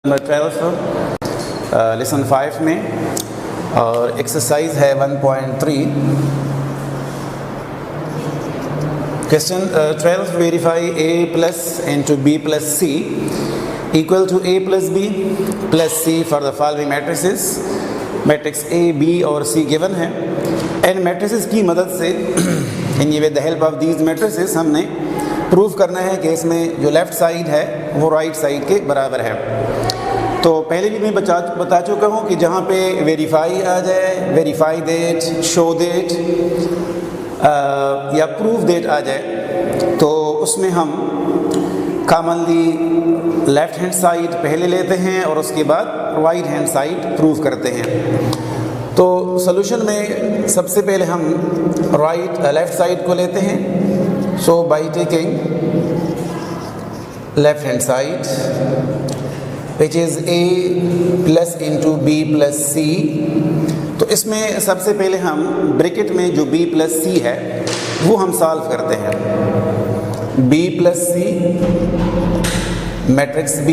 Number 12 lesson 5 में और exercise है 1.3। Question 12, verify a plus into B plus C equal to a plus B plus C for the following matrices. Matrix a, b और c गिवन है। इन matrices की मदद से with the help of these matrices हमने prove करना है कि इसमें जो लेफ़्ट साइड है वो राइट साइड के बराबर है। तो पहले भी मैं बता चुका हूँ कि जहाँ पे वेरीफाई आ जाए, वेरीफाई देट, शो देट या प्रूफ देट आ जाए तो उसमें हम कॉमनली लेफ़्ट हैंड साइड पहले लेते हैं और उसके बाद राइट हैंड साइड प्रूव करते हैं। तो सॉल्यूशन में सबसे पहले हम लेफ़्ट साइड को लेते हैं। So by taking left hand side which is a plus into B plus C. तो इसमें सबसे पहले हम ब्रैकेट में जो b प्लस सी है वो हम सॉल्व करते हैं। b plus C matrix b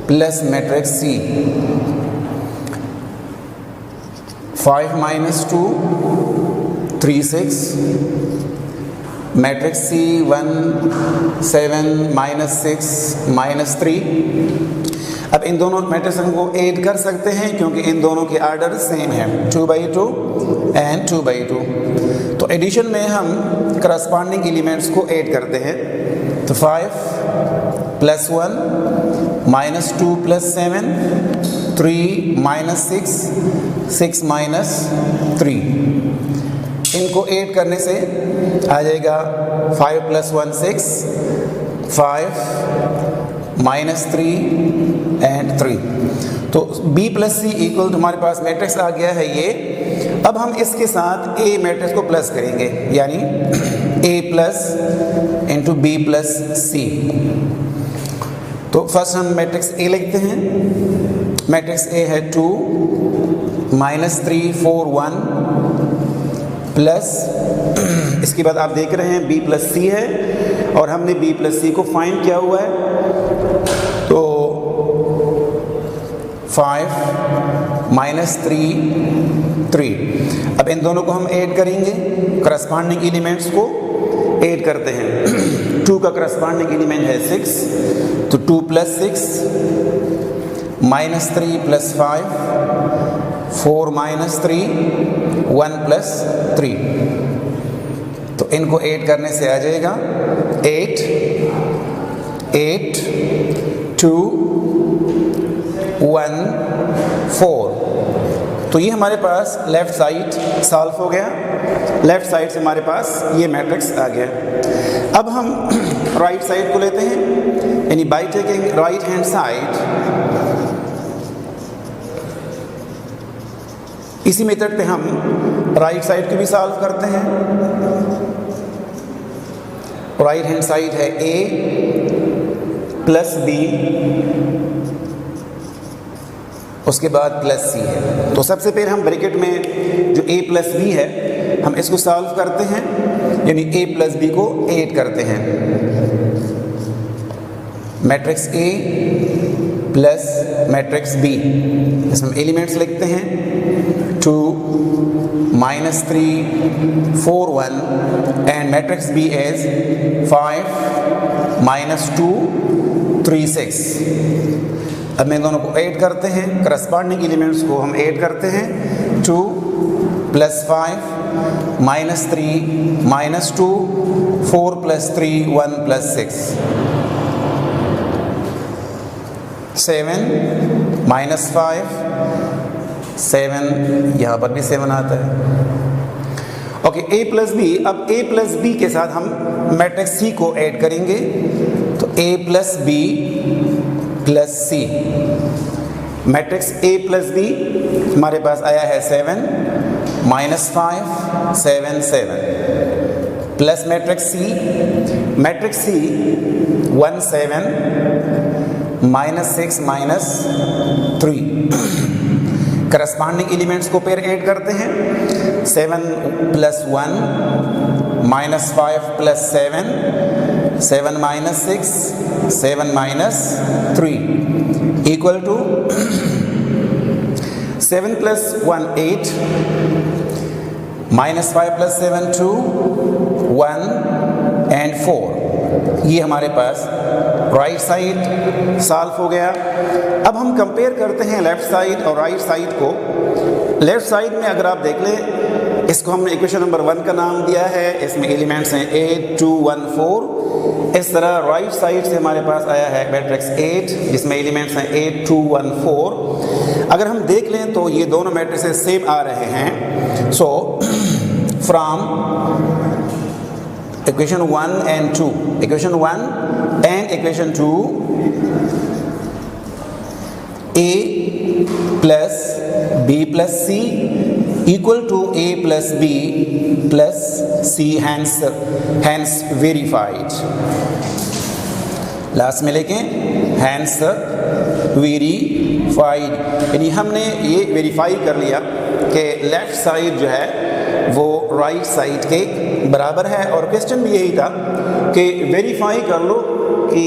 plus matrix c। 5 minus 2 3 6 matrix C 1 7 minus 6 minus 3। अब इन दोनों मैट्रिक्स को ऐड कर सकते हैं क्योंकि इन दोनों के आर्डर सेम है 2/2 एंड 2/2। तो एडिशन में हम करस्पॉन्डिंग एलिमेंट्स को ऐड करते हैं। तो 5 plus 1 minus 2 plus 7 3 minus 6 minus 3। इनको ऐड करने से आ जाएगा 5 प्लस 1 6 5 माइनस 3 एंड 3। तो b प्लस सी इक्वल हमारे पास मैट्रिक्स आ गया है ये। अब हम इसके साथ a मैट्रिक्स को प्लस करेंगे यानी a plus into B plus C. तो फर्स्ट हम मैट्रिक्स a लिखते हैं। मैट्रिक्स a है 2 माइनस 3 4 1 प्लस इसके बाद आप देख रहे हैं b प्लस सी है और हमने b प्लस सी को फाइंड किया हुआ है। तो 5 माइनस 3 अब इन दोनों को हम ऐड करेंगे, करस्पॉन्डिंग एलिमेंट्स को ऐड करते हैं। 2 का करस्पॉन्डिंग एलिमेंट है 6 तो 2 plus 6 minus 3 plus 5 4 minus 3 1 plus 3। तो इनको ऐड करने से आ जाएगा 8 8 2 1 4। तो ये हमारे पास लेफ़्ट साइड सॉल्व हो गया। लेफ़्ट साइड से हमारे पास ये मैट्रिक्स आ गया। अब हम राइट साइड को लेते हैं यानी by taking right hand side. इसी मेथड पे हम राइट साइड को भी सॉल्व करते हैं। राइट हैंड साइड है a प्लस b उसके बाद प्लस c है। तो सबसे पहले हम ब्रैकेट में जो a प्लस b है हम इसको सॉल्व करते हैं यानी a प्लस b को ऐड करते हैं। Matrix a plus matrix b इसमें एलिमेंट्स लिखते हैं 2 minus 3 4 1 and matrix b is 5 minus 2 3 6। अब मैं दोनों को ऐड करते हैं, करस्पॉन्डिंग एलिमेंट्स को हम ऐड करते हैं। 2 plus 5 minus 3 minus 2 4 plus 3 1 plus 6 7 minus 5 7 यहाँ पर भी 7 आता है। Okay a plus B. अब a प्लस बी के साथ हम मैट्रिक्स c को ऐड करेंगे। तो a plus B plus C. Matrix a plus B हमारे पास आया है 7 minus 5 7 7 plus matrix c। Matrix c 1 7 minus 6 minus 3। Corresponding elements को पेयर ऐड करते हैं। 7 plus 1 minus 5 plus 7 7 minus 6, 7 minus 3 equal to 7 plus 1 8, minus 5 plus 7 2, 1 and 4। ये हमारे पास right side solve हो गया। अब हम कंपेयर करते हैं लेफ्ट साइड और राइट साइड को। लेफ्ट साइड में अगर आप देख लें, इसको हमने इक्वेशन नंबर 1 का नाम दिया है, इसमें एलिमेंट्स हैं 8 2 1 4। इस तरह राइट साइड से हमारे पास आया है मैट्रिक्स 8 जिसमें एलिमेंट्स हैं 8 2 1 4। अगर हम देख लें तो ये दोनों मैट्रिक्सेस सेम आ रहे हैं। So from equation 1 and 2, equation 1 and equation 2, a plus b plus c equal to a plus b plus c, hence verified। Last में लेके hence verified, यानी हमने ये वेरीफाई कर लिया कि लेफ्ट साइड जो है वो राइट साइड के बराबर है। और क्वेश्चन भी यही था कि वेरीफाई कर लो कि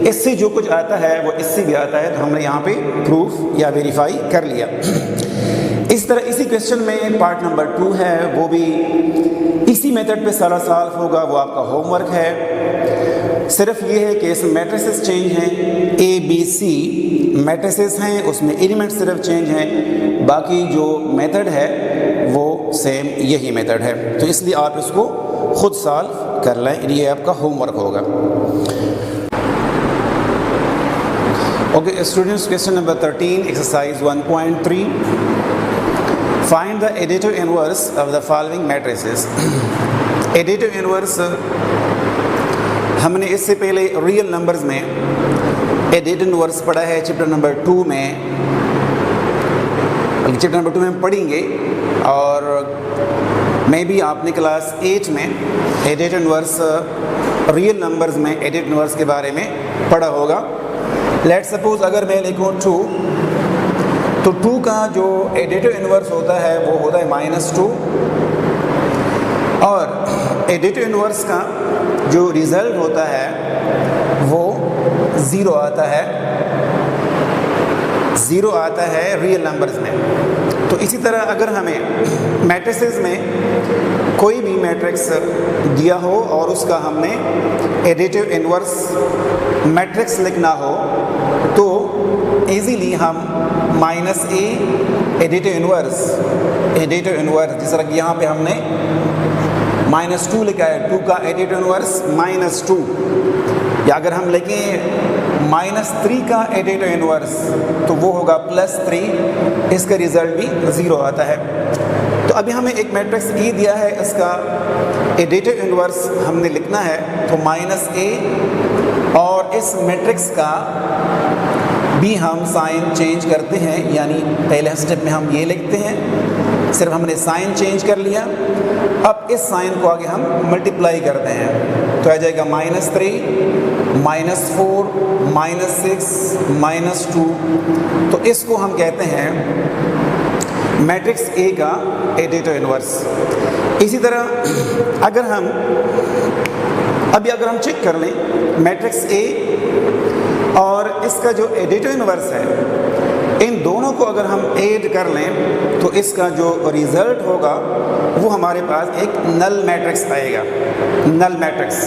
इससे जो कुछ आता है वो इससे भी आता है, तो हमने यहाँ पे प्रूफ या वेरीफाई कर लिया। इस तरह इसी क्वेश्चन में पार्ट नंबर 2 है, वो भी इसी मेथड पे सारा सॉल्व होगा, वो आपका होमवर्क है। सिर्फ ये है कि इसमें मैट्रिसेस चेंज हैं, ए बी सी मैट्रिसेस हैं, उसमें एलिमेंट सिर्फ चेंज हैं, बाकी जो मेथड है वो सेम यही मेथड है। तो इसलिए आप इसको खुद सॉल्व कर लें, ये आपका होमवर्क होगा। Okay students, question number 13 exercise 1.3, find the additive inverse of the following matrices. Additive inverse हमने इससे पहले रियल नंबर्स में एडिटिव इनवर्स पढ़ा है चैप्टर नंबर 2 में, चैप्टर नंबर 2 में हम पढ़ेंगे। और मे बी आपने क्लास 8 में एडिटिव इनवर्स रियल नंबर्स में एडिटिव इनवर्स के बारे में पढ़ा होगा। लेट्स सपोज अगर मैं लिखूँ 2, तो 2 का जो एडिटिव इनवर्स होता है वो होता है -2, और एडिटिव इनवर्स का जो रिज़ल्ट होता है वो 0 आता है, 0 आता है रियल नंबर्स में। तो इसी तरह अगर हमें मैट्रिसेस में कोई भी मैट्रिक्स दिया हो और उसका हमने एडिटिव इनवर्स मैट्रिक्स लिखना हो, तो इजीली हम -a एडिटिव इनवर्स जिस तरह कि यहाँ पे हमने -2 लिखा है, 2 का एडिटिव इनवर्स -2, या अगर हम लिखें -3 का एडिटिव इनवर्स तो वो होगा +3, इसका रिजल्ट भी 0 आता है। तो अभी हमें एक मैट्रिक्स E दिया है, इसका एडिटिव इनवर्स हमने लिखना है, तो -a, और इस मैट्रिक्स का भी हम साइन चेंज करते हैं, यानी पहले स्टेप में हम ये लिखते हैं, सिर्फ हमने साइन चेंज कर लिया। अब इस साइन को आगे हम मल्टीप्लाई करते हैं, तो आ जाएगा -3 -4 -6 -2। तो इसको हम कहते हैं मैट्रिक्स ए का एडिटिव इनवर्स। इसी तरह अगर हम चेक कर लें मैट्रिक्स ए और इसका जो एडिटिव इनवर्स है, इन दोनों को अगर हम ऐड कर लें तो इसका जो रिज़ल्ट होगा वो हमारे पास एक नल मैट्रिक्स आएगा। नल मैट्रिक्स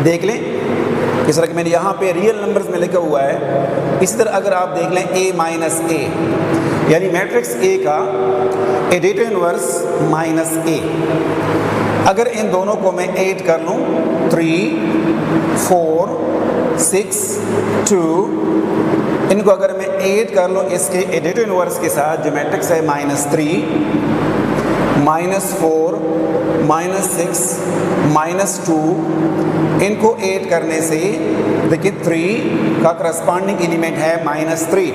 देख लें, इस तरह कि मैंने यहाँ पे रियल नंबर्स में लिखा हुआ है। इसी तरह अगर आप देख लें a-a, यानी मैट्रिक्स ए का एडिटिव इनवर्स -a। अगर इन दोनों को मैं ऐड कर लूँ 3 4 6 2, इनको अगर मैं ऐड कर लूँ इसके एडिटिव इनवर्स के साथ, जो मैट्रिक्स है -3 -4 -6 -2, इनको ऐड करने से देखिए 3 का करस्पॉन्डिंग एलिमेंट है -3,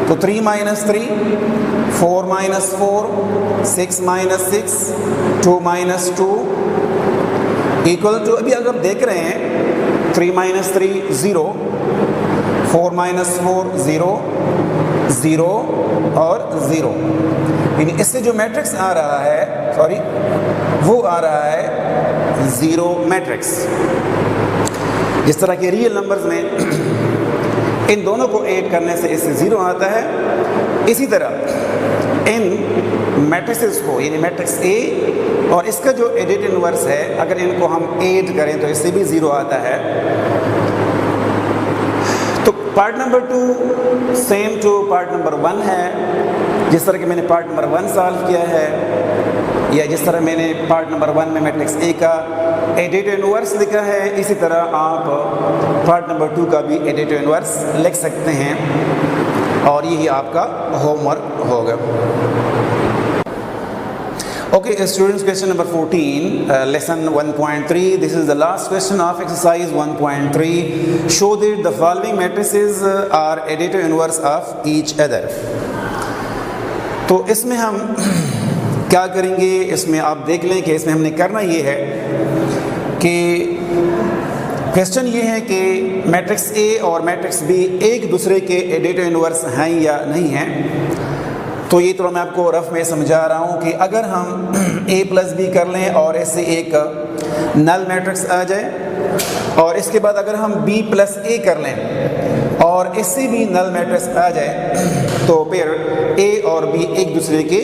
तो 3 -3 4 -4 6 -6 2 -2 इक्वल टू, अभी अगर देख रहे हैं 3 -3 0, 4 -4 0 0 और 0, यानी इससे जो मैट्रिक्स आ रहा है वो आ रहा है 0 मैट्रिक्स। जिस तरह के रियल नंबर्स में इन दोनों को ऐड करने से इससे 0 आता है, इसी तरह इन मैट्रिसेस को यानी मैट्रिक्स ए और इसका जो एडिट इनवर्स है, अगर इनको हम ऐड करें तो इससे भी 0 आता है। तो part number 2 same to part number 1 है। जिस तरह कि मैंने पार्ट नंबर 1 सॉल्व किया है, या जिस तरह मैंने पार्ट नंबर 1 में मैट्रिक्स ए का एडिट इनवर्स लिखा है, इसी तरह आप पार्ट नंबर 2 का भी एडिट इनवर्स लिख सकते हैं, और यही आपका होमवर्क होगा। Okay, students, question number 14, lesson 1.3. This is the last question of exercise 1.3. Show that the following matrices are additive inverse of each other. तो इसमें हम क्या करेंगे, इसमें आप देख लें कि इसमें हमने करना ये है कि क्वेश्चन ये है कि मैट्रिक्स ए और मैट्रिक्स बी एक दूसरे के एडिटिव इनवर्स हैं या नहीं हैं। तो ये तो मैं आपको रफ में समझा रहा हूँ कि अगर हम a प्लस बी कर लें और इससे एक नल मैट्रिक्स आ जाए, और इसके बाद अगर हम b प्लस a कर लें और इससे भी नल मैट्रिक्स आ जाए, तो फिर a और b एक दूसरे के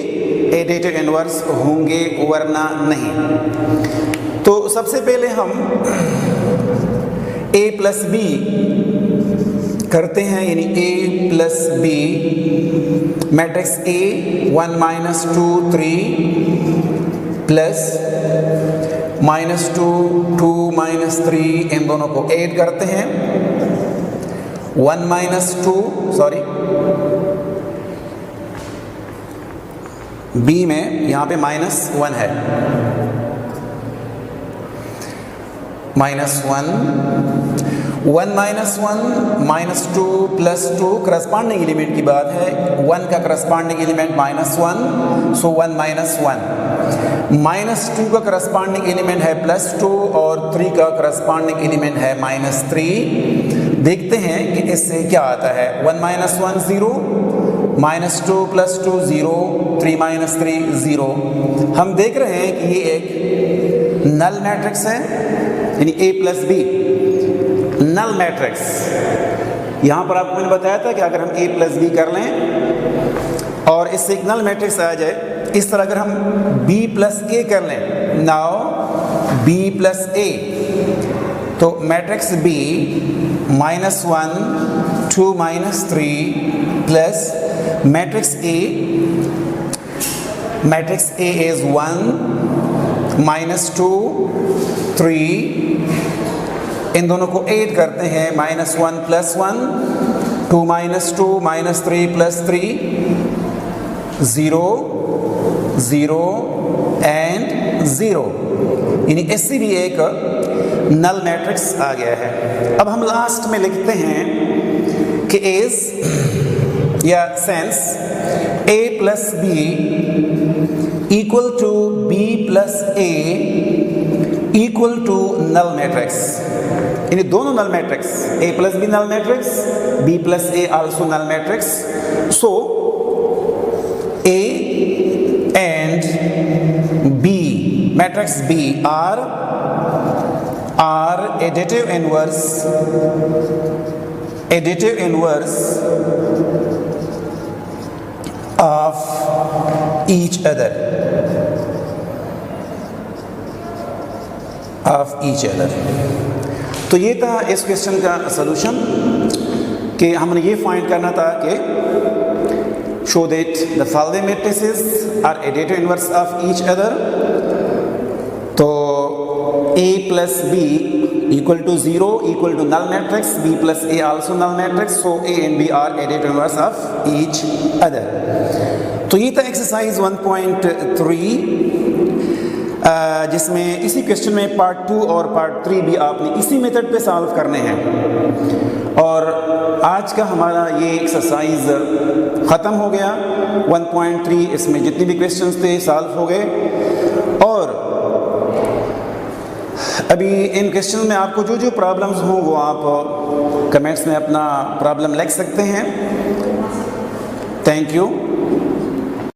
एडिटिव इनवर्स होंगे, वरना नहीं। तो सबसे पहले हम a प्लस b करते हैं, यानी a plus B matrix A 1 - 2 3 plus -2 2 -3, इन दोनों को ऐड करते हैं। 1 - 2 सॉरी B में यहाँ पे -1 है, -1 -1 -2 + 2 करस्पॉन्डिंग एलिमेंट की बात है। 1 का करस्पॉन्डिंग एलिमेंट -1, सो 1 -1 -2 का करस्पॉन्डिंग एलिमेंट है +2 और 3 का करस्पॉन्डिंग एलिमेंट है -3। देखते हैं कि इससे क्या आता है। 1 - 1 0, -2 + 2 0, 3 - 3 0। हम देख रहे हैं कि ये एक नल मैट्रिक्स है, यानी a plus B null matrix. यहाँ पर आपको मैंने बताया था कि अगर हम a प्लस बी कर लें और इससे एक नल मैट्रिक्स आ जाए, इस तरह अगर हम b प्लस a कर लें, नाउ b प्लस a, तो matrix b -1 2 -3 plus matrix a is 1 -2 3, इन दोनों को ऐड करते हैं, -1 + 1 2 -2 -3 + 3 0 0 एंड 0, यानी इससे भी एक नल मैट्रिक्स आ गया है। अब हम लास्ट में लिखते हैं कि इज या sense a plus B equal to b plus a equal to null matrix, यानी दोनों null matrix, a plus B null matrix, b plus a also null matrix. So a and b matrix b are additive inverse of each other, तो ये था इस question का solution कि हमने ये फाइंड करना था कि show that the following matrices are additive inverse of each other. तो a plus b equal to 0 equal to null matrix, b plus a also null matrix, so a and b are additive inverse of each other. तो ये था exercise 1.3, जिसमें इसी question में part 2 और part 3 भी आपने इसी मेथड पे सॉल्व करने हैं। और आज का हमारा ये एक्सरसाइज ख़त्म हो गया 1.3, इसमें जितने भी क्वेश्चंस थे सॉल्व हो गए। और अभी इन क्वेश्चन में आपको जो जो प्रॉब्लम्स हों वो आप कमेंट्स में अपना प्रॉब्लम लिख सकते हैं। Thank you.